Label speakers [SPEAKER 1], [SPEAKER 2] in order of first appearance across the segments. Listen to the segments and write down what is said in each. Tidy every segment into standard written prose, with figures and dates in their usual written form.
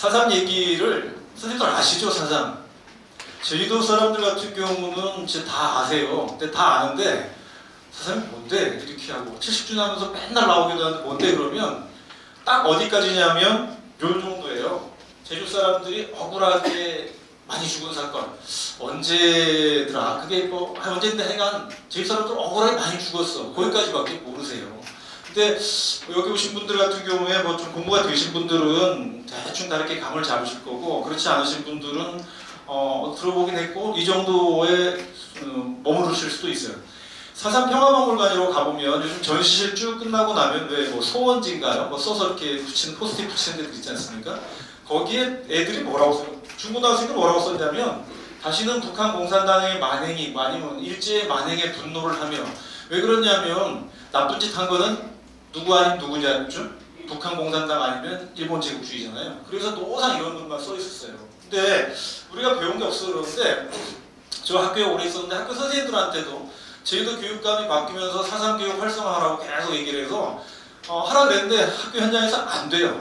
[SPEAKER 1] 사삼 얘기를 선생님들 아시죠? 사삼. 제주도 사람들 같은 경우는 이제 다 아세요. 근데 다 아는데 사삼이 뭔데? 이렇게 하고 70주년 하면서 맨날 나오기도 하는데 뭔데? 그러면 딱 어디까지냐면 요 정도예요. 제주 사람들이 억울하게 많이 죽은 사건. 언제더라? 그게 뭐 언제인데 하여간 제주 사람들 억울하게 많이 죽었어. 거기까지밖에 모르세요. 근데 여기 오신 분들 같은 경우에 뭐 좀 공부가 되신 분들은 대충 다르게 감을 잡으실 거고, 그렇지 않으신 분들은 들어보긴 했고 이 정도에 머무르실 수도 있어요. 사삼 평화박물관이라고 가보면 요즘 전시실 쭉 끝나고 나면 왜 뭐 소원지인가요? 뭐 써서 이렇게 붙이는 포스트잇 붙이는 데들 있지 않습니까? 거기에 애들이 뭐라고 써요? 중고등학생들이 뭐라고 썼냐면 다시는 북한 공산당의 만행이 아니면 일제의 만행에 분노를 하며, 왜 그러냐면 나쁜 짓 한 거는 누구 아닌 누구냐 알죠? 북한 공산당 아니면 일본 제국주의잖아요. 그래서 노상 이런 것만 써 있었어요. 근데 우리가 배운 게 없어 그러는데, 저 학교에 오래 있었는데 학교 선생님들한테도 제주도 교육감이 바뀌면서 사삼 교육 활성화하라고 계속 얘기를 해서 하라 그랬는데 학교 현장에서 안 돼요.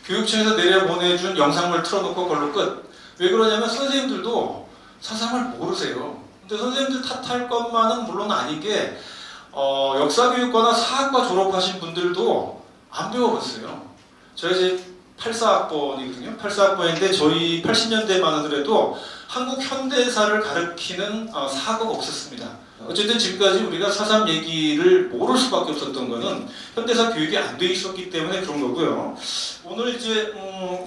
[SPEAKER 1] 교육청에서 내려보내준 영상물 틀어놓고 그걸로 끝. 왜 그러냐면 선생님들도 사삼을 모르세요. 근데 선생님들 탓할 것만은 물론 아닌 게 역사교육과나 사학과 졸업하신 분들도 안 배워봤어요. 저희 이제 84학번이거든요. 84학번인데 저희 80년대만 하더라도 한국 현대사를 가르치는 사학과가 없었습니다. 어쨌든 지금까지 우리가 사삼 얘기를 모를 수밖에 없었던 거는 현대사 교육이 안 돼 있었기 때문에 그런 거고요. 오늘 이제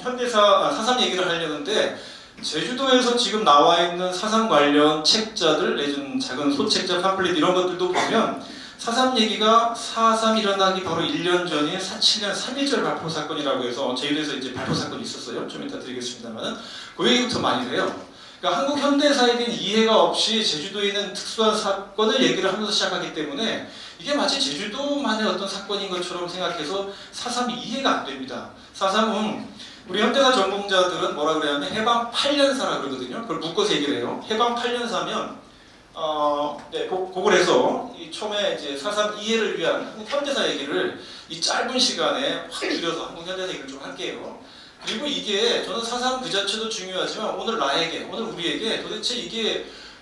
[SPEAKER 1] 사삼 얘기를 하려는데, 제주도에서 지금 나와 있는 사삼 관련 책자들, 내지는 작은 소책자, 팜플릿 이런 것들도 보면 사삼 얘기가 4.3 일어나기 바로 1년 전인 4.7년 3.1절 발포 사건이라고 해서 제주도에서 이제 발포 사건이 있었어요. 좀 이따 드리겠습니다만은 그 얘기부터 많이 해요. 그러니까 한국 현대사에 대한 이해가 없이 제주도에 있는 특수한 사건을 얘기를 하면서 시작하기 때문에 이게 마치 제주도만의 어떤 사건인 것처럼 생각해서 4.3이 이해가 안 됩니다. 4.3은 우리 현대사 전공자들은 뭐라 그래야하면 해방 8년사라 그러거든요. 그걸 묶어서 얘기를 해요. 해방 8년사면 그걸 해서 이 처음에 이제 4.3 이해를 위한 한국 현대사 얘기를 이 짧은 시간에 확 줄여서 한국 현대사 얘기를 좀 할게요. 그리고 이게 저는 4.3 그 자체도 중요하지만 오늘 우리에게 도대체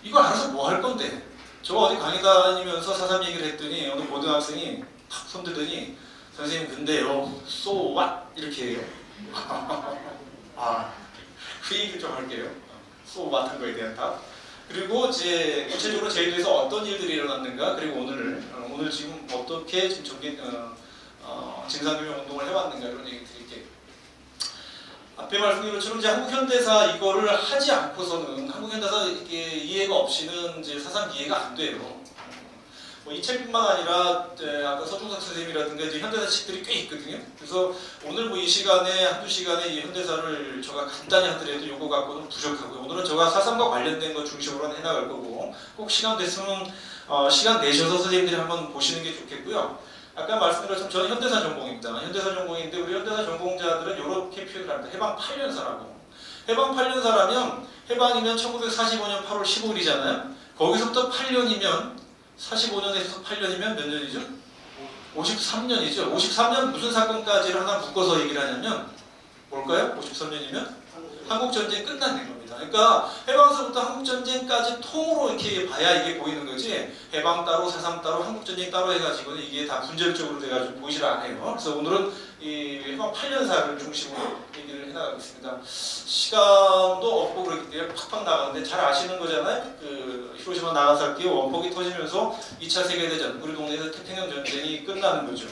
[SPEAKER 1] 이걸 알아서 뭐 할 건데? 저 어디 강의 다니면서 4.3 얘기를 했더니 어느 고등학생이 탁 손들더니 선생님 근데요 so what? 이렇게 해요. 그 얘기를 좀 할게요. so what 한 거에 대한 답. 그리고 이제 구체적으로 제주도에서 어떤 일들이 일어났는가, 그리고 오늘 지금 어떻게 지금 진상규명 운동을 해왔는가 이런 얘기 드릴게요. 앞에 말씀드린 것처럼 이제 한국 현대사 이거를 하지 않고서는 한국 현대사 이게 이해가 없이는 이제 사상 이해가 안 돼요. 뭐 이 책뿐만 아니라 아까 서중석 선생님이라든가 이제 현대사 책들이 꽤 있거든요. 그래서 오늘 뭐 이 시간에 한두 시간에 이 현대사를 제가 간단히 하더라도 요거 갖고는 부족하고요. 오늘은 제가 사상과 관련된 거 중심으로 해나갈 거고, 꼭 시간 됐으면 시간 내셔서 선생님들이 한번 보시는 게 좋겠고요. 아까 말씀드린 것처럼 저는 현대사 전공입니다. 현대사 전공인데 우리 현대사 전공자들은 이렇게 표현을 합니다. 해방 8년사라고. 해방 8년사라면 해방이면 1945년 8월 15일이잖아요. 거기서부터 8년이면 45년에서 8년이면 몇 년이죠? 53년이죠. 53년 무슨 사건까지를 하나 묶어서 얘기를 하냐면 뭘까요? 53년이면 한국전쟁 끝난 겁니다. 그러니까 해방서부터 한국전쟁까지 통으로 이렇게 봐야 이게 보이는 거지, 해방 따로, 사삼 따로, 한국전쟁 따로 해가지고는 이게 다 분절적으로 돼가지고 보이질 않아요. 그래서 오늘은 이 해방 8년사를 중심으로 얘기를 해나가겠습니다. 시간도 없고 그렇기 때문에 팍팍 나가는데 잘 아시는 거잖아요. 그 히로시마 나가사키 원폭이 터지면서 2차 세계대전, 우리 동네에서 태평양 전쟁이 끝나는 거죠.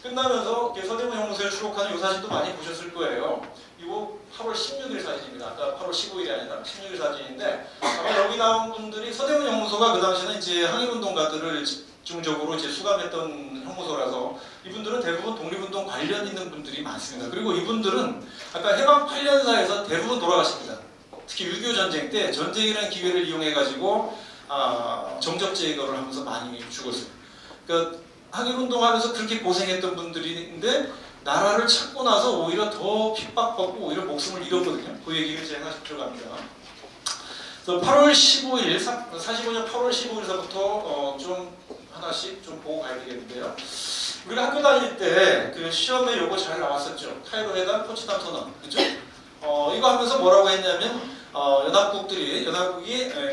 [SPEAKER 1] 끝나면서 서대문 형무소에 추록하는 이 사진도 많이 보셨을 거예요. 이거 8월 16일 사진입니다. 아까 8월 15일이 아니라 16일 사진인데, 아마 여기 나온 분들이 서대문 형무소가 그 당시에는 이제 항일운동가들을 집중적으로 이제 수감했던 형무소라서 이분들은 대부분 독립운동 관련 있는 분들이 많습니다. 그리고 이분들은 아까 해방 8년사에서 대부분 돌아가십니다. 특히 6.25 전쟁 때 전쟁이라는 기회를 이용해가지고 정적 제거를 하면서 많이 죽었어요. 그러니까 항일운동하면서 그렇게 고생했던 분들인데 나라를 찾고 나서 오히려 더 핍박받고 오히려 목숨을 잃었거든요. 그 얘기를 제가 들어갑니다. 그래서 8월 15일, 45년 8월 15일서부터 좀 하나씩 좀 보고 가야 되겠는데요. 우리가 학교 다닐 때 그 시험에 요거 잘 나왔었죠. 카이로 회담, 포츠담 선언, 그죠? 이거 하면서 뭐라고 했냐면 연합국이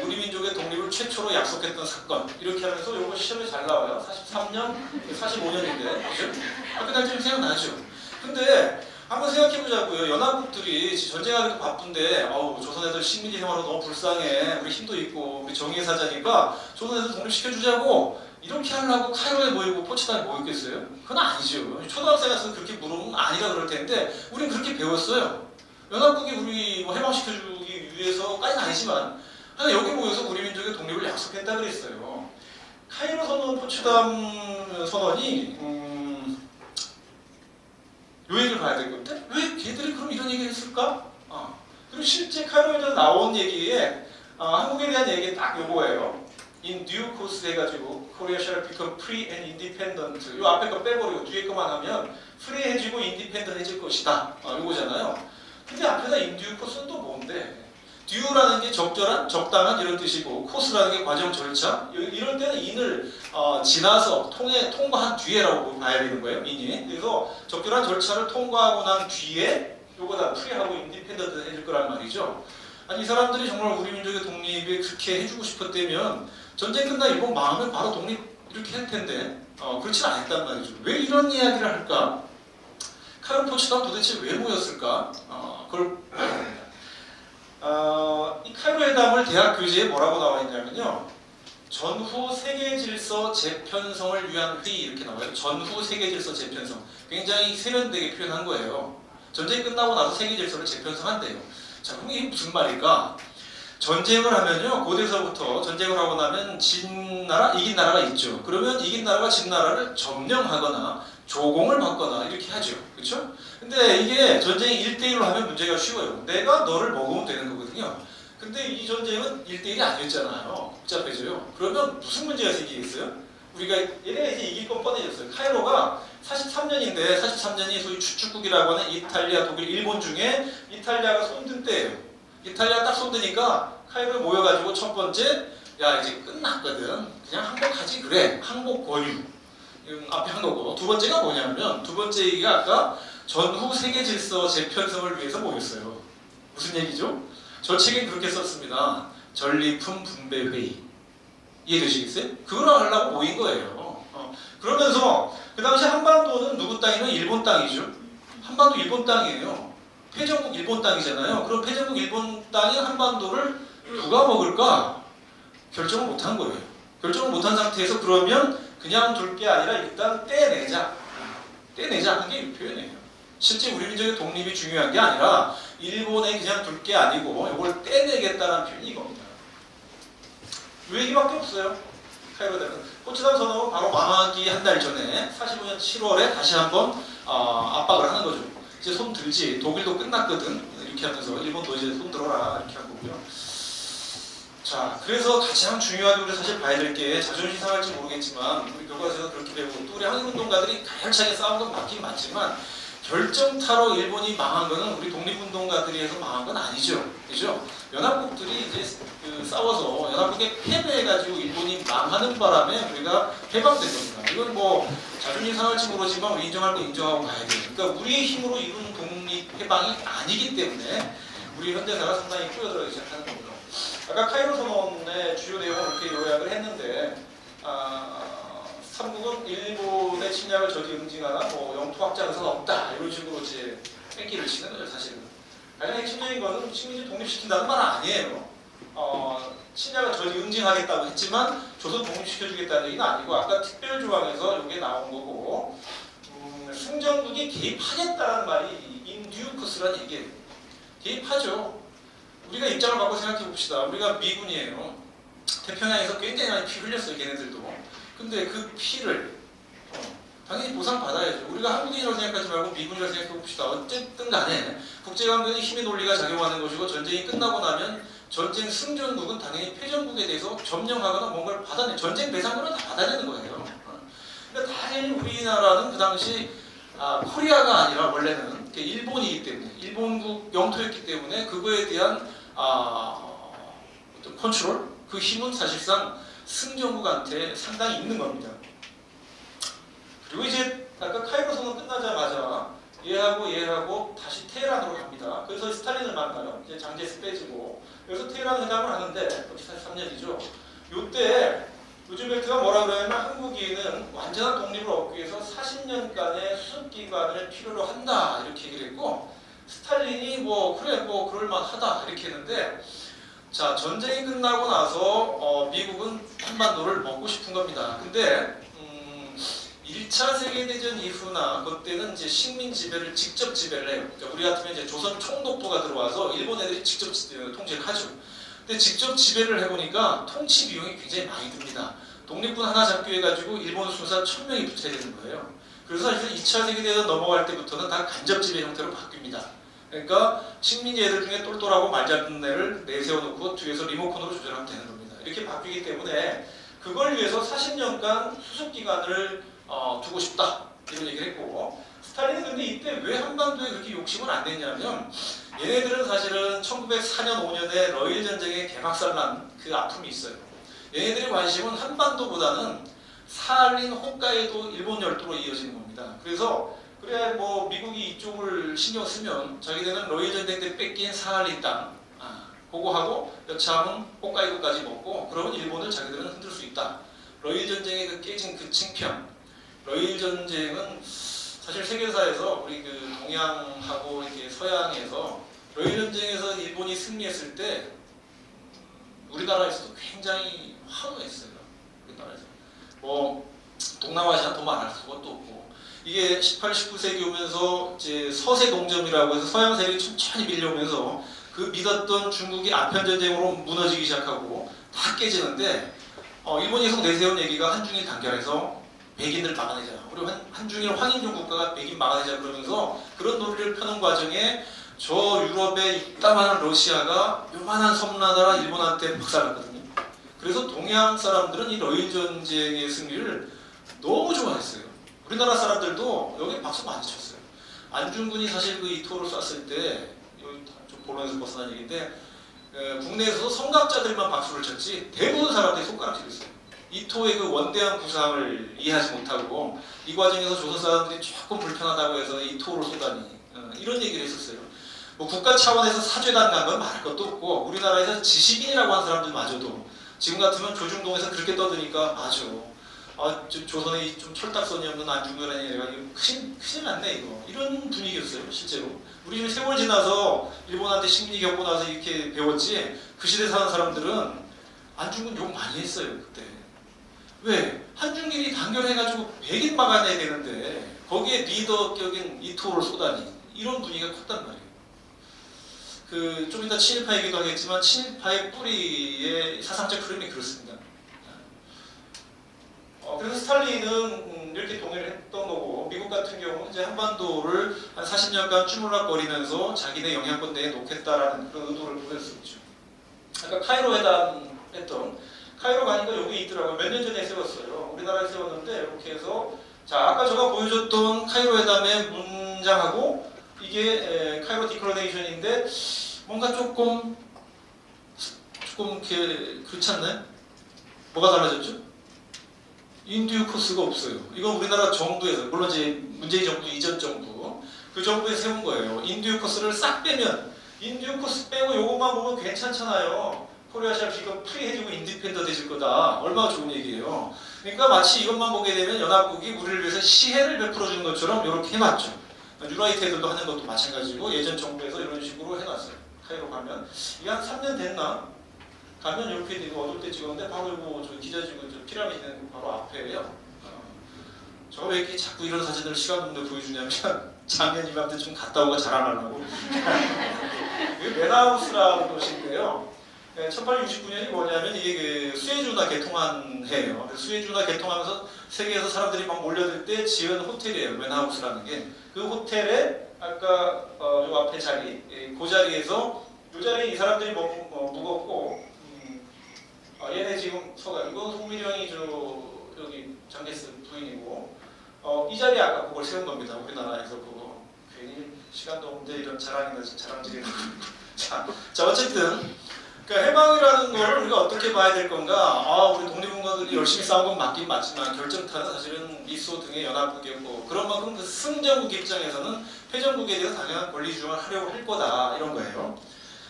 [SPEAKER 1] 우리 민족의 독립을 최초로 약속했던 사건 이렇게 하면서 요거 시험에 잘 나와요. 43년, 45년인데 그죠? 학교 다닐 때 생각나죠. 근데 한번 생각해보자고요. 연합국들이 전쟁하기도 바쁜데 조선 애들 식민지 생활은 너무 불쌍해. 우리 힘도 있고 우리 정의의 사자니까 조선 애들 독립시켜주자고 이렇게 하려고 카이로에 모이고 포츠담에 모였겠어요? 그건 아니죠. 초등학생에서 그렇게 물으면 아니라 그럴 텐데 우린 그렇게 배웠어요. 연합국이 우리 해방시켜주기 위해서까지는 아니지만 여기 모여서 우리 민족의 독립을 약속했다 그랬어요. 카이로 선언, 포츠담 선언이 요 얘기를 봐야 될 건데 왜 걔들이 그럼 이런 얘기를 했을까? 그리고 실제 카이로에서 나온 얘기에 한국에 대한 얘기 딱 요거예요. In due course 해가지고 Korea shall become free and independent. 요 앞에 거 빼버리고 뒤에 거만 하면 프리해지고 인디펜던해질 것이다. 요거잖아요. 근데 앞에다 in due course는 또 뭔데? due라는 게 적절한, 적당한 이런 뜻이고 course라는 게 과정, 절차. 이럴 때는 in을 지나서 통과한 뒤에라고 봐야 되는 거예요. in이. 그래서 적절한 절차를 통과하고 난 뒤에 요거다 프리하고 인디펜던트 해줄 거란 말이죠. 아니 이 사람들이 정말 우리 민족의 독립에 그렇게 해주고 싶었다면 전쟁 끝나 일본 망하면 바로 독립 이렇게 할 텐데 그렇지 않았단 말이죠. 왜 이런 이야기를 할까? 카이로 포츠담 도대체 왜 모였을까? 그걸 이 카이로 회담을 대학 교재에 뭐라고 나와 있냐면요. 전후 세계 질서 재편성을 위한 회의 이렇게 나와요. 전후 세계 질서 재편성. 굉장히 세련되게 표현한 거예요. 전쟁이 끝나고 나서 세계 질서를 재편성한대요. 자, 그럼 이게 무슨 말일까? 전쟁을 하면요, 고대서부터 전쟁을 하고 나면 진 나라, 이긴 나라가 있죠. 그러면 이긴 나라가 진 나라를 점령하거나 조공을 받거나 이렇게 하죠. 그렇죠? 근데 이게 전쟁이 1대1로 하면 문제가 쉬워요. 내가 너를 먹으면 되는 거거든요. 근데 이 전쟁은 1대1이 아니었잖아요. 복잡해져요. 그러면 무슨 문제가 생기겠어요? 우리가 얘네가 이제 이길 건 뻔해졌어요. 카이로가 43년인데 43년이 소위 추축국이라고 하는 이탈리아, 독일, 일본 중에 이탈리아가 손든 때예요. 이탈리아 딱 손드니까 카이로에 모여가지고 첫 번째 야 이제 끝났거든. 그냥 항복하지 그래. 항복 권유. 이건 앞에 한 거고. 두 번째가 뭐냐면 두 번째 얘기가 아까 전후 세계 질서 재편성을 위해서 모였어요. 무슨 얘기죠? 저 책엔 그렇게 썼습니다. 전리품 분배 회의. 이해되시겠어요? 그걸 하려고 모인 거예요. 그러면서 그 당시 한반도는 누구 땅이면 일본 땅이죠. 한반도 일본 땅이에요. 패전국 일본 땅이잖아요. 그럼 패전국 일본 땅이 한반도를 누가 먹을까? 결정을 못한 거예요. 결정을 못한 상태에서 그러면 그냥 둘 게 아니라 일단 떼내자. 떼내자 하는 게 이 표현이에요. 실제 우리 민족의 독립이 중요한 게 아니라 일본에 그냥 둘 게 아니고 이걸 떼내겠다는 표현이 이겁니다. 이 얘기밖에 없어요. 카이로대는. 포츠담 선언은 바로 망하기 한 달 전에 45년 7월에 다시 한번 압박을 하는 거죠. 이제 손 들지. 독일도 끝났거든. 이렇게 하면서 일본도 이제 손 들어라 이렇게 한 거고요. 자, 그래서 가장 중요하게 우리 사실 봐야 될 게 자존심 상할지 모르겠지만 우리 교과서에서 그렇게 배우고 또 우리 한국운동가들이 가열차게 싸운 건 맞긴 맞지만 결정타로 일본이 망한 거는 우리 독립운동가들이 해서 망한 건 아니죠. 그죠? 연합국들이 이제 싸워서 연합국에 패배해가지고 일본이 망하는 바람에 우리가 해방된 겁니다. 이건 뭐 자존심 상할지 모르지만 우리 인정할 거 인정하고 가야 돼요. 그러니까 우리의 힘으로 이룬 독립 해방이 아니기 때문에 우리 현대사가 상당히 꾸려들어가기 시작하는 겁니다. 아까 카이로 선언의 주요 내용을 이렇게 요약을 했는데 삼국은 일본의 침략을 저지 응징하나 뭐 영토 확장 의사가 없다 이런 식으로 이제 뺑기를 치는 거죠. 사실은 가장 핵심적인 것은 식민지 독립시킨다는 말은 아니에요. 침략을 저지 응징하겠다고 했지만 조선 독립시켜주겠다는 얘기는 아니고 아까 특별조항에서 이게 나온 거고 승전국이 개입하겠다는 말이 인듀크스라는 얘기예요. 개입하죠. 우리가 입장을 바꿔 생각해 봅시다. 우리가 미군이에요. 태평양에서 굉장히 많이 피 흘렸어요. 걔네들도. 근데 그 피를 당연히 보상받아야죠. 우리가 한국인이라고 생각하지 말고 미군이라고 생각해 봅시다. 어쨌든 간에 국제관계는 힘의 논리가 작용하는 것이고 전쟁이 끝나고 나면 전쟁 승전국은 당연히 패전국에 대해서 점령하거나 뭔가를 받아내 전쟁 배상금은 다 받아내는 거예요. 근데 당연히 우리나라는 그 당시 코리아가 아니라 원래는 일본이기 때문에 일본국 영토였기 때문에 그거에 대한 어떤 컨트롤 그 힘은 사실상 승전국한테 상당히 있는 겁니다. 그리고 이제 아까 카이로 선언 끝나자마자 얘하고 다시 테헤란으로 갑니다. 그래서 스탈린을 만나요. 이제 장제스 빼지고 그래서 테헤란 회담을 하는데 43년이죠. 이때 루즈벨트가 뭐라 그러냐면 한국인은 완전한 독립을 얻기 위해서 40년간의 수습기간을 필요로 한다 이렇게 얘기를 했고 스탈린이 그래 그럴만하다 이렇게 했는데 자 전쟁이 끝나고 나서 미국은 한반도를 먹고 싶은 겁니다. 근데 1차 세계대전 이후나 그때는 이제 식민 지배를 직접 지배를 해요. 그러니까 우리 같으면 이제 조선 총독부가 들어와서 일본 애들이 직접 통제를 하죠. 근데 직접 지배를 해보니까 통치 비용이 굉장히 많이 듭니다. 독립군 하나 잡기 해가지고 일본 순사 1000명이 붙어야 되는 거예요. 그래서 사실 2차 세계대전 넘어갈 때부터는 다 간접 지배 형태로 바뀝니다. 그러니까 식민지 애들 중에 똘똘하고 말 잡는 애를 내세워놓고 뒤에서 리모컨으로 조절하면 되는 겁니다. 이렇게 바뀌기 때문에 그걸 위해서 40년간 수습기간을 두고 싶다 이런 얘기를 했고 스탈린은 근데 이때 왜 한반도에 그렇게 욕심을 안 냈냐면 얘네들은 사실은 1904년 5년에 러일 전쟁의 개박살 난 그 아픔이 있어요. 얘네들의 관심은 한반도보다는 사할린 홋카이도 일본 열도로 이어지는 겁니다. 그래서 그래 미국이 이쪽을 신경 쓰면 자기네는 러일 전쟁 때 뺏긴 사할린 땅 그거 하고 여차하면 홋카이도까지 먹고 그러면 일본을 자기들은 흔들 수 있다. 러일 전쟁의 그 깨진 그 칭평 러일 전쟁은 사실 세계사에서 우리 그 동양하고 이렇게 서양에서 러일 전쟁에서 일본이 승리했을 때 우리나라에서도 굉장히 환호했어요. 우리나라에서 동남아시아 더 말할 것도 없고 이게 18, 19세기 오면서 이제 서세 동점이라고 해서 서양 세력이 천천히 밀려오면서 그 믿었던 중국이 아편 전쟁으로 무너지기 시작하고 다 깨지는데 일본이 계속 내세운 얘기가 한중일 단결해서 백인들 막아내자. 우리 한중일 황인종 국가가 백인 막아내자 그러면서 그런 논리를 펴는 과정에 저 유럽의 이따만한 러시아가 요만한 섬나라 일본한테 박살났거든요. 그래서 동양 사람들은 이 러일 전쟁의 승리를 너무 좋아했어요. 우리나라 사람들도 여기 박수 많이 쳤어요. 안중근이 사실 그 이토를 쐈을 때 좀 본론에서 벗어난 얘기인데 국내에서도 성각자들만 박수를 쳤지 대부분 사람들이 손가락질했어요. 이토의 그 원대한 구상을 이해하지 못하고 이 과정에서 조선 사람들이 조금 불편하다고 해서 이토를 쏘다니 이런 얘기를 했었어요. 국가 차원에서 사죄단 간 건 말할 것도 없고 우리나라에서 지식인이라고 하는 사람들마저도 지금 같으면 조중동에서 그렇게 떠드니까 맞아. 조선에 좀 철딱선이 없는 안중근이라는 얘가 큰일 났네 이거. 이런 분위기였어요 실제로. 우리 지금 세월 지나서 일본한테 식민지 겪고 나서 이렇게 배웠지 그 시대 사는 사람들은 안중근 욕 많이 했어요 그때. 왜? 한중일이 단결해가지고 백인 막아내야 되는데 거기에 리더격인 이토를 쏘다니 이런 분위기가 컸단 말이에요. 좀 이따 친일파 얘기도 하겠지만 친일파의 뿌리의 사상적 흐름이 그렇습니다. 그래서 스탈린은 이렇게 동의를 했던 거고 미국 같은 경우는 이제 한반도를 한 40년간 쭈물락거리면서 자기네 영향권 내에 놓겠다라는 그런 의도를 보였었죠. 아까 카이로 회담 했던 카이로 가니까 여기 있더라고요. 몇 년 전에 세웠어요. 우리나라에 세웠는데 이렇게 해서 자 아까 제가 보여줬던 카이로 회담의 문장하고 이게 카이로 디클러레이션인데 뭔가 조금 이렇게 그렇지 않나요? 뭐가 달라졌죠? 인듀코스가 없어요. 이건 우리나라 정부에서 물론 이제 문재인 정부 이전 정부 그 정부에 세운 거예요. 인듀코스를 싹 빼면 인듀코스 빼고 이것만 보면 괜찮잖아요. 코리아시아 지금 프리해지고 인디펜던트해질 거다. 얼마나 좋은 얘기예요. 그러니까 마치 이것만 보게 되면 연합국이 우리를 위해서 시혜를 베풀어주는 것처럼 이렇게 해놨죠. 유나이티드도 하는 것도 마찬가지고 예전 정부에서 이런 식으로 해놨어요. 카이로 가면 이게 한 3년 됐나? 가면 이렇게 되고 어두울 때 찍었는데 바로 이거 저 기자지구 저 피라미드 있는 바로 앞에요. 저가 왜 이렇게 자꾸 이런 사진을 시간분들 보여주냐면 작년 이맘때 좀 갔다 오고 잘 안 하려고. 이게 메나우스라는 곳인데요. 1869년이 뭐냐면 이게 그 수에즈운하 개통한 해예요. 수에즈운하 개통하면서 세계에서 사람들이 막 몰려들 때 지은 호텔이에요. 맨하우스라는 게. 그 호텔에 아까 요 앞에 자리, 그 자리에서 요 자리에 이 사람들이 묵었고 얘네 지금 서가지고 송미령이 여기 장게스 부인이고 이 자리에 아까 그걸 세운 겁니다. 우리나라에서 그거 괜히 시간도 없는데 이런 자랑질이 자 어쨌든 그러니까 해방이라는 걸 우리가 어떻게 봐야 될 건가? 우리 독립운동가들이 열심히 싸운 건 맞긴 맞지만 결정타는 사실은 미소 등의 연합국이었고 그런 만큼 그 승전국 입장에서는 패전국에 대해서 당연한 권리 주장을 하려고 할 거다 이런 거예요.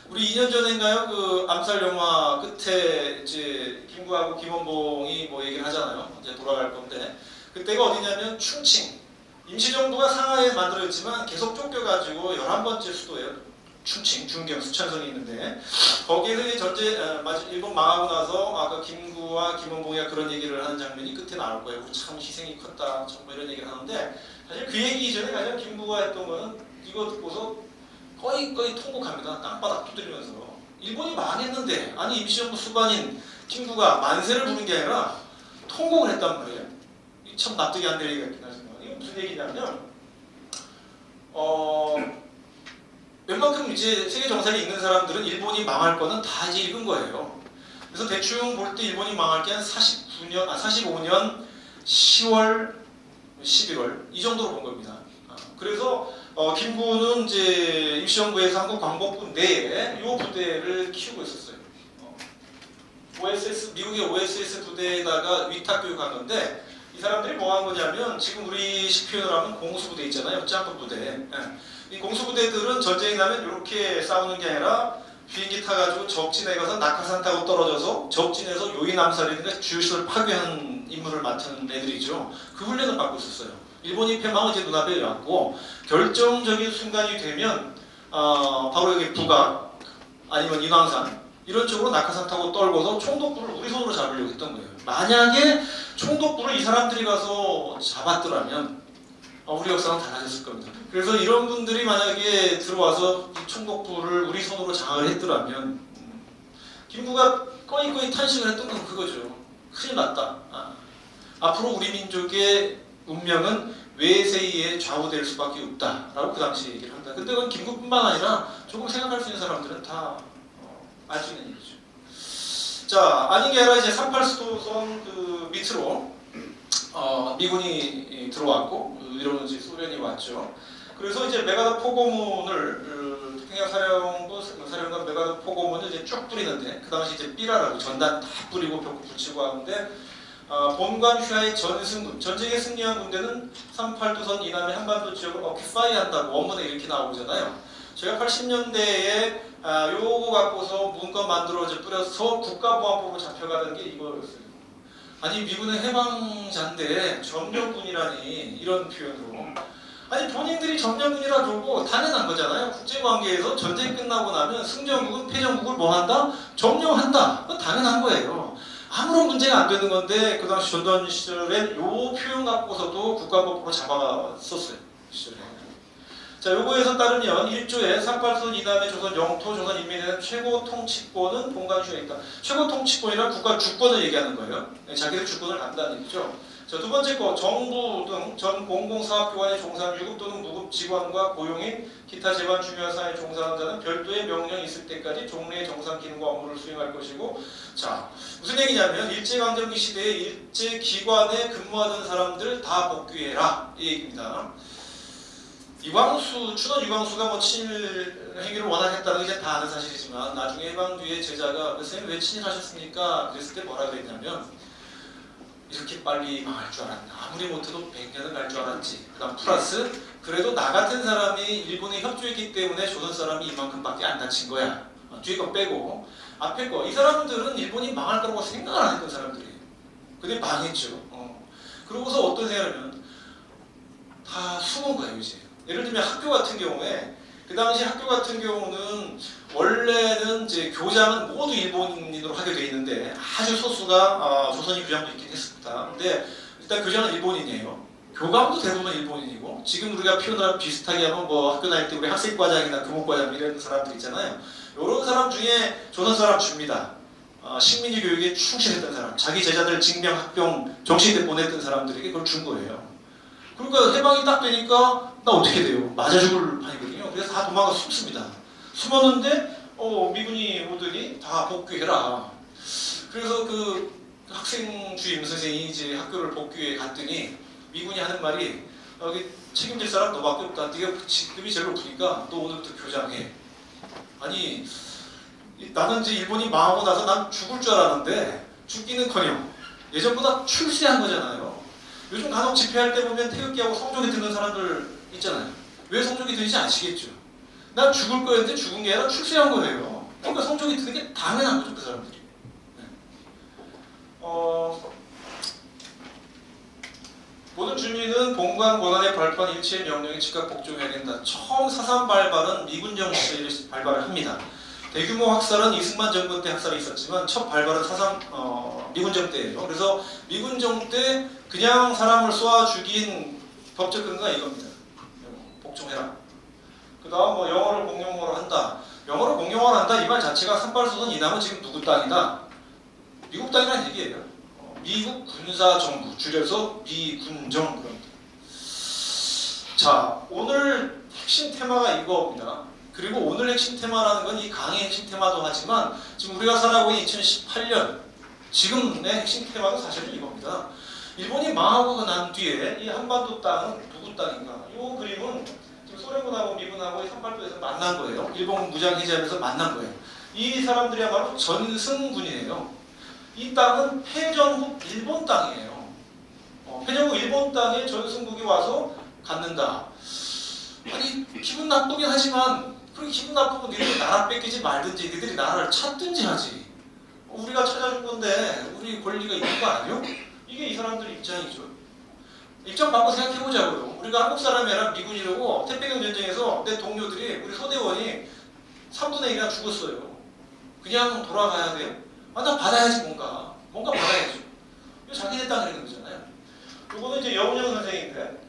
[SPEAKER 1] 우리 2년 전인가요? 그 암살 영화 끝에 이제 김구하고 김원봉이 뭐 얘기를 하잖아요. 이제 돌아갈 건데 그때가 어디냐면 충칭. 임시정부가 상하이에 만들어졌지만 계속 쫓겨가지고 11번째 수도예요. 충칭, 중경, 수천성이 있는데 거기에서 이제 일본 망하고 나서 아까 김구와 김원봉이가 그런 얘기를 하는 장면이 끝에 나올 거예요. 우리 참 희생이 컸다, 뭐 이런 얘기를 하는데 사실 그 얘기 이전에 가장 김구가 했던 거는 이거 듣고서 거의 통곡합니다. 땅바닥 두드리면서 일본이 망했는데 아니 임시정부 수반인 김구가 만세를 부른 게 아니라 통곡을 했단 말이에요. 참 납득이 안 될 얘기가 있긴 하지만 이게 무슨 얘기냐면 웬만큼 이제 세계 정세를 읽는 사람들은 일본이 망할 거는 다 이제 읽은 거예요. 그래서 대충 볼 때 일본이 망할 게 한 45년 10월, 11월 이 정도로 본 겁니다. 그래서 김구는 이제 임시정부에서 한국 광복부 내에 이 부대를 키우고 있었어요. 미국의 OSS 부대에다가 위탁 교육한 건데 이 사람들이 뭐 한 거냐면 지금 우리식 표현을 하면 공수부대 있잖아요. 짬뽕 부대. 이 공수부대들은 전쟁이 나면 이렇게 싸우는 게 아니라 비행기 타가지고 적진에 가서 낙하산 타고 떨어져서 적진에서 요인 암살이든가 주요시설 파괴하는 임무를 맡은 애들이죠. 그 훈련을 받고 있었어요. 일본이 패망을 제 눈앞에 왔고 결정적인 순간이 되면 바로 여기 북악 아니면 인왕산 이런 쪽으로 낙하산 타고 떨고서 총독부를 우리 손으로 잡으려고 했던 거예요. 만약에 총독부를 이 사람들이 가서 잡았더라면 우리 역사는 달라졌을 겁니다. 그래서 이런 분들이 만약에 들어와서 이 총독부를 우리 손으로 장악을 했더라면 김구가 꺼이꺼이 탄식을 했던 건 그거죠. 큰일 났다. 앞으로 우리 민족의 운명은 외세에 좌우될 수밖에 없다라고 그 당시 얘기를 한다. 근데 그건 김구뿐만 아니라 조금 생각할 수 있는 사람들은 다 알 수 있는 얘기죠. 자, 아닌 게 아니라 이제 38수도선 그 밑으로 미군이 들어왔고 이러면 이제 소련이 왔죠. 그래서 이제 메가더 포고문을 평양사령부 사령관 메가더 포고문을 이제 쭉 뿌리는데 그 당시 이제 삐라라고 전단 다 뿌리고 벽구 붙이고 하는데 본관 휘하의 전승군 전쟁에 승리한 군대는 38도선 이남의 한반도 지역을 어큐파이 한다고 원문에 이렇게 나오잖아요. 제가 80년대에 요거 갖고서 문건 만들어 뿌려서 국가보안법으로 잡혀가는 게 이거였어요. 아니 미군은 해방자인데 점령군이라니 이런 표현으로 아니 본인들이 점령군이라 그러고 당연한 거잖아요. 국제관계에서 전쟁이 끝나고 나면 승전국은 패전국을 뭐 한다? 점령한다. 그건 당연한 거예요. 아무런 문제가 안 되는 건데 그 당시 전두환 시절엔 요 표현 갖고서도 국가법으로 잡아갔었어요. 시절에. 자, 요거에서 따르면 1조에 38선 이남의 조선 영토 조선 인민에 대한 최고 통치권은 본관 휘하에 있다. 최고 통치권이란 국가 주권을 얘기하는 거예요. 자기들 주권을 간다는 얘기죠. 자, 두 번째 거 정부 등 전 공공사업기관의 종사한 유급 또는 무급 직원과 고용인 기타 재반 중요한 사회에 종사하는 자는 별도의 명령이 있을 때까지 종래의 정상 기능과 업무를 수행할 것이고 자, 무슨 얘기냐면 일제강점기 시대에 일제기관에 근무하던 사람들 다 복귀해라 이 얘기입니다. 춘원 유광수가 뭐 친일 행위를 원하겠다는 게 다 아는 사실이지만 나중에 해방 뒤에 제자가 선생님 왜 친일하셨습니까? 그랬을 때 뭐라 그랬냐면 이렇게 빨리 망할 줄 알았나 아무리 못해도 100년은 갈 줄 알았지. 그 다음 플러스 그래도 나 같은 사람이 일본에 협조했기 때문에 조선 사람이 이만큼밖에 안 다친 거야. 뒤에 거 빼고 앞에 거 이 사람들은 일본이 망할 거라고 생각을 안 했던 사람들이에요. 근데 망했죠. 그러고서 어떤 생각이냐면 다 숨은 거예요 이제. 예를 들면 학교 같은 경우에 그 당시 학교 같은 경우는 원래는 이제 교장은 모두 일본인으로 하게 돼 있는데 아주 소수가 조선인 교장도 있긴 했습니다. 근데 일단 교장은 일본인이에요. 교감도 대부분 일본인이고, 지금 우리가 표현을 비슷하게 하면 뭐 학교 다닐 때 우리 학생과장이나 교목과장 이런 사람들 있잖아요. 이런 사람 중에 조선 사람 줍니다. 식민지 교육에 충실했던 사람, 자기 제자들 징병, 학병, 정시대 보냈던 사람들에게 그걸 준 거예요. 그러니까 해방이 딱 되니까 나 어떻게 돼요? 맞아 죽을 판이거든요. 그래서 다 도망가 숨습니다. 숨었는데 미군이 오더니 다 복귀해라. 그래서 그 학생 주임 선생이 이제 학교를 복귀해 갔더니 미군이 하는 말이 여기 책임질 사람 너밖에 없다. 네가 직급이 제일 높으니까 너 오늘부터 교장해. 아니 나는 이제 일본이 망하고 나서 난 죽을 줄 알았는데 죽기는커녕 예전보다 출세한 거잖아요. 요즘 간혹 집회할 때 보면 태극기하고 성적이 드는 사람들 있잖아요. 왜 성적이 드는지 아시겠죠? 난 죽을 거였는데 죽은 게 아니라 출세한 거예요. 그러니까 성적이 드는 게 당연한 거죠, 그 사람들이. 네. 모든 주민은 본관 권한에 발표한 일체의 명령에 즉각 복종해야 된다. 처음 사상 발발은 미군 정부에서 발발을 합니다. 대규모 학살은 이승만 정권 때 학살이 있었지만 첫 발발은 미군 정 때예요. 그래서 미군 정 때 그냥 사람을 쏘아 죽인 법적 근거가 이겁니다. 복종해라. 그 다음 뭐 영어를 공용어로 한다. 영어를 공용어로 한다 이 말 자체가 산발소선 이남은 지금 누구 땅이다? 미국 땅이라는 얘기예요. 미국 군사정부 줄여서 미군정 그럽니다. 자, 오늘 핵심 테마가 이겁니다. 그리고 오늘 핵심 테마라는 건 이 강의 핵심 테마도 하지만 지금 우리가 살아가고 있는 2018년 지금의 핵심 테마도 사실은 이겁니다. 일본이 망하고 난 뒤에 이 한반도 땅은 누구 땅인가? 이 그림은 지금 소련군하고 미군하고 한반도에서 만난 거예요. 일본 무장 해제하면서 만난 거예요. 이 사람들이야말로 전승군이에요. 이 땅은 패전 후 일본 땅이에요. 패전 후 일본 땅에 전승국이 와서 갖는다. 아니 기분 나쁘긴 하지만 그렇게 기분 나쁘고 니들이 나라 뺏기지 말든지 니들이 나라를 찾든지 하지. 우리가 찾아줄 건데 우리 권리가 있는 거 아니요? 이게 이 사람들의 입장이죠. 입장 바꿔 생각해보자고요. 우리가 한국 사람이 아니라 미군이라고 태평양 전쟁에서 내 동료들이 우리 소대원이 3분의 1이나 죽었어요. 그냥 돌아가야 돼요? 나 받아야지 뭔가 받아야죠. 이거 자기네 땅이라는 거잖아요. 이거는 이제 여운형 선생인데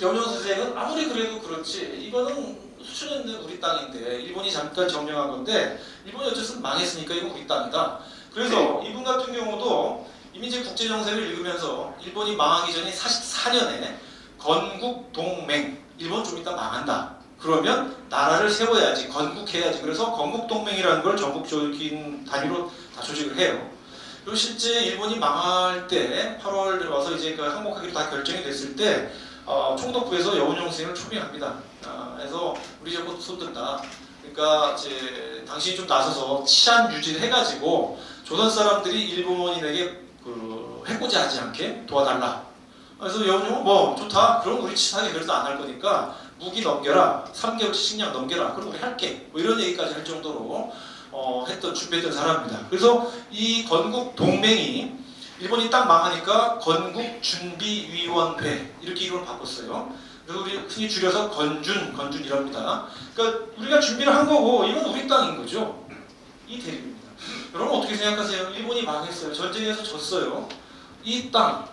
[SPEAKER 1] 여운형 선생은 아무리 그래도 그렇지 이거는 수천년 된 우리 땅인데 일본이 잠깐 점령한 건데 일본이 어쨌든 망했으니까 이건 우리 땅이다. 그래서 이분 같은 경우도 이미 이제 국제정세를 읽으면서 일본이 망하기 전에 44년에 건국동맹 일본 좀 이따 망한다. 그러면 나라를 세워야지 건국해야지. 그래서 건국동맹이라는 걸 전국적인 단위로 다 조직을 해요. 그리고 실제 일본이 망할 때 8월 들어와서 이제 그 항복하기로 다 결정이 됐을 때 총독부에서 여운형 선생을 초빙합니다. 그래서 우리 저거 손든다. 그러니까 이제 당신이 좀 나서서 치안 유지를 해가지고 조선 사람들이 일본인에게 그 해코지하지 않게 도와달라. 그래서 여운형은 뭐 좋다. 그럼 우리 치사하게 그래도 안 할 거니까 무기 넘겨라. 3개월치 식량 넘겨라. 그럼 우리 할게. 뭐 이런 얘기까지 할 정도로 준비했던 사람입니다. 그래서 이 건국 동맹이 일본이 딱 망하니까 건국준비위원회 이렇게 이름을 바꿨어요. 그래서 우리 흔히 줄여서 건준 이럽니다. 그러니까 우리가 준비를 한 거고 이건 우리 땅인 거죠. 이 대립입니다. 여러분 어떻게 생각하세요? 일본이 망했어요. 전쟁에서 졌어요. 이 땅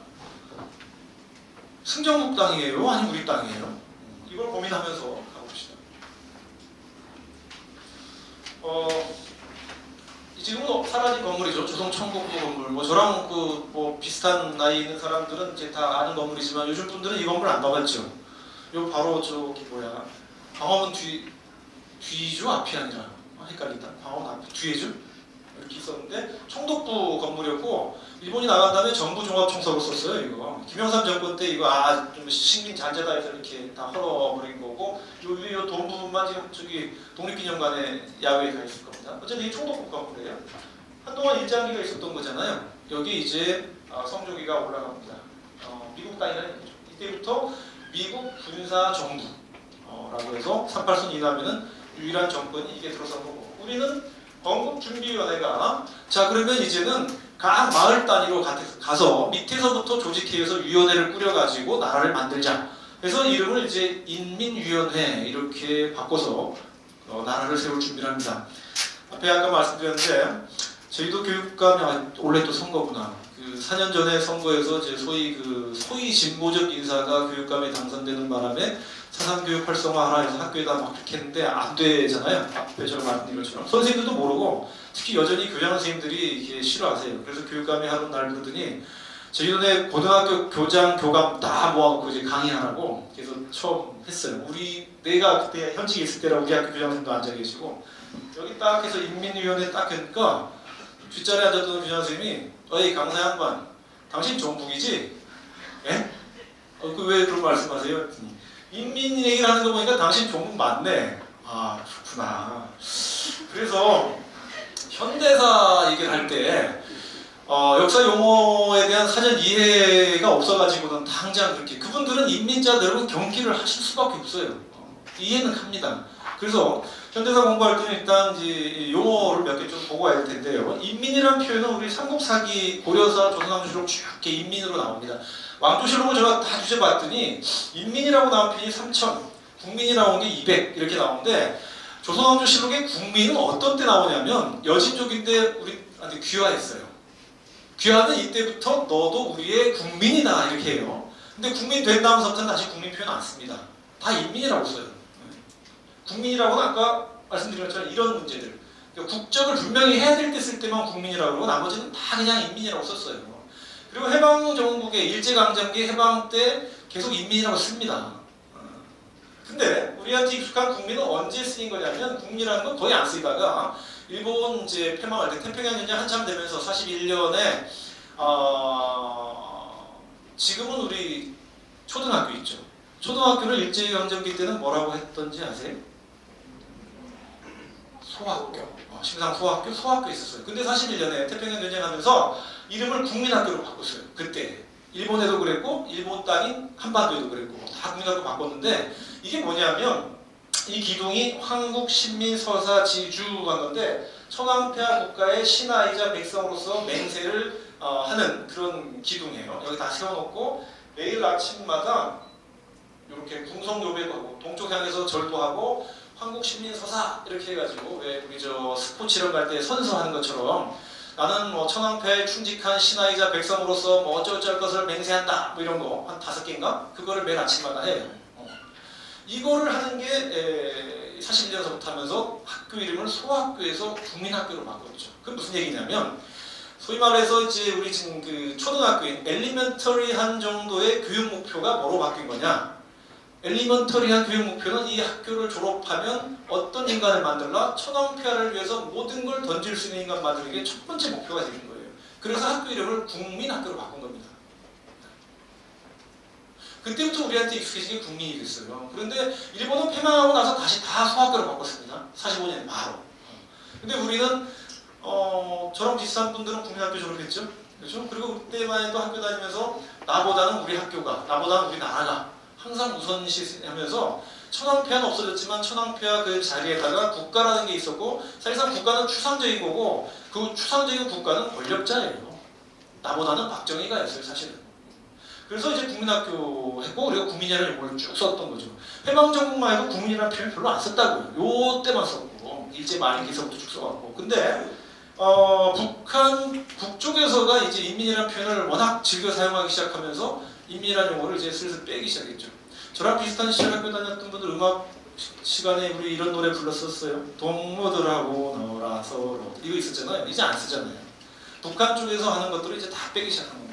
[SPEAKER 1] 승전국 땅이에요? 아니면 우리 땅이에요? 이걸 고민하면서 가봅시다. 지금은 사라진 건물이죠. 조선 청국도 건물. 뭐 저랑 뭐 비슷한 나이 있는 사람들은 이제 다 아는 건물이지만 요즘 분들은 이 건물 안 봐봤죠. 요 바로 저기 뭐야? 광화문 뒤죠? 앞이 아니라 헷갈린다. 광화문 앞 뒤에죠? 이렇게 있었는데 청독부 건물이었고 일본이 나간 다음에 정부종합청사로 썼어요. 이거 김영삼 정권 때 이거 좀 식민 잔재다 해서 이렇게 다 헐어버린 거고 요 위에 요 돈 부분만 지금 저기 독립기념관에 야외에 가 있을 겁니다. 어쨌든 이 청독부 건물이에요. 한동안 일장기가 있었던 거잖아요. 여기 이제 성조기가 올라갑니다. 미국 땅이라는 얘기죠. 이때부터 미국 군사정부라고 해서 38선 이남에는 유일한 정권이 이게 들어선 거고 우리는 건국준비위원회가 자 그러면 이제는 각 마을 단위로 가서 밑에서부터 조직해서 위원회를 꾸려가지고 나라를 만들자. 그래서 이름을 이제 인민위원회 이렇게 바꿔서 나라를 세울 준비를 합니다. 앞에 아까 말씀드렸는데 저희도 교육감이 원래 또 선거구나. 그 4년 전에 선거에서 이제 소위 진보적 인사가 교육감에 당선되는 바람에 사상교육 활성화하라 해서 학교에다 막 이렇게 했는데 안 되잖아요. 앞에 제가 말씀드린 것처럼 선생님들도 모르고 특히 여전히 교장 선생님들이 이게 싫어하세요. 그래서 교육감이 하루 날 부르더니 저희 동네 고등학교 교장 교감 다 모아갖고 이제 강의하라고 그래서 처음 했어요. 내가 그때 현직에 있을 때라 우리 학교 교장 선생님도 앉아 계시고 여기 딱 해서 인민위원회 딱 하니까 뒷자리에 앉았던 교장 선생님이 어이 강사 양반 당신 종북이지? 예? 그 왜 그런 말씀하세요? 인민 얘기를 하는 거 보니까 당신 종북 맞네. 아 그렇구나. 그래서 현대사 얘기를 할 때 역사 용어에 대한 사전 이해가 없어가지고는 당장 그렇게 그분들은 인민자들은 경기를 하실 수밖에 없어요. 이해는 합니다. 그래서 현대사 공부할 때는 일단 이제 용어를 몇 개 좀 보고 와야 될 텐데요. 인민이라는 표현은 우리 삼국사기 고려사 조선왕조실록 쭉 이렇게 인민으로 나옵니다. 왕조실록을 제가 다 뒤져봤더니 인민이라고 나온 편이 3000, 국민이라고 나온 게 200 이렇게 나오는데 조선왕조실록의 국민은 어떤 때 나오냐면 여진족인데 우리한테 귀화했어요. 귀화는 이때부터 너도 우리의 국민이다 이렇게 해요. 근데 국민 된 다음부터는 다시 국민 표현 안 씁니다. 다 인민이라고 써요. 국민이라고는 아까 말씀드린 것처럼 이런 문제들 그러니까 국적을 분명히 해야 될 때 쓸 때만 국민이라고 그러고 나머지는 다 그냥 인민이라고 썼어요. 그리고 해방정국의 일제강점기 해방 때 계속 인민이라고 씁니다. 근데 우리한테 익숙한 국민은 언제 쓰인 거냐면 국민이라는 건 거의 안 쓰이다가 일본 이제 패망할 때 태평양 전쟁 한참 되면서 41년에 지금은 우리 초등학교 있죠. 초등학교를 일제강점기 때는 뭐라고 했던지 아세요? 소학교. 심상 소학교 있었어요. 근데 41년에 태평양 전쟁하면서 이름을 국민학교로 바꿨어요. 그때 일본에도 그랬고 일본 땅인 한반도에도 그랬고 다 국민학교 바꿨는데 이게 뭐냐면 이 기둥이 황국신민서사지주한 건데 천황폐하 국가의 신하이자 백성으로서 맹세를 하는 그런 기둥이에요. 여기 다 세워놓고 매일 아침마다 이렇게 궁성요배하고 동쪽 향해서 절도하고 황국신민서사 이렇게 해가지고 왜 우리 저 스포츠 이런 갈 때 선서하는 것처럼 나는 뭐 천황폐하에 충직한 신하이자 백성으로서 뭐 어쩌고저쩌고 것을 맹세한다 뭐 이런 거 한 5개인가? 그거를 매일 아침마다 해요. 이거를 하는 게 41년서부터 하면서 학교 이름을 소학교에서 국민학교로 바꿨죠. 그게 무슨 얘기냐면 소위 말해서 이제 우리 지금 그 초등학교인 엘리멘터리한 정도의 교육 목표가 뭐로 바뀐 거냐? 엘리먼터리한 교육 목표는 이 학교를 졸업하면 어떤 인간을 만들라? 천황폐하를 위해서 모든 걸 던질 수 있는 인간 만드는 게 첫 번째 목표가 되는 거예요. 그래서 학교 이름을 국민학교로 바꾼 겁니다. 그때부터 우리한테 익숙해진 게 국민이 됐어요. 그런데 일본은 패망하고 나서 다시 다 소학교로 바꿨습니다. 45년 바로. 근데 우리는 저랑 비슷한 분들은 국민학교 졸업했죠. 그렇죠? 그리고 그때만 해도 학교 다니면서 나보다는 우리 학교가, 나보다는 우리 나라가 항상 우선시하면서 천황폐하는 없어졌지만 천황폐하 그 자리에다가 국가라는 게 있었고 사실상 국가는 추상적인 거고 그 추상적인 국가는 권력자예요. 나보다는 박정희가 였어요 사실은. 그래서 이제 국민학교 했고 우리가 국민이라는 용어를 쭉 썼던 거죠. 해방정국만 해도 국민이라는 표현 별로 안 썼다고요. 요 때만 썼고 일제 말기서부터 쭉 써갖고 근데 북한 북쪽에서가 이제 인민이라는 표현을 워낙 즐겨 사용하기 시작하면서 인민이라는 용어를 이제 슬슬 빼기 시작했죠. 저랑 비슷한 시절 학교 다녔던 분들 음악 시간에 우리 이런 노래 불렀었어요. 동무들하고 놀아서 이거 있었잖아요. 이제 안 쓰잖아요. 북한 쪽에서 하는 것들을 이제 다 빼기 시작한 겁니다.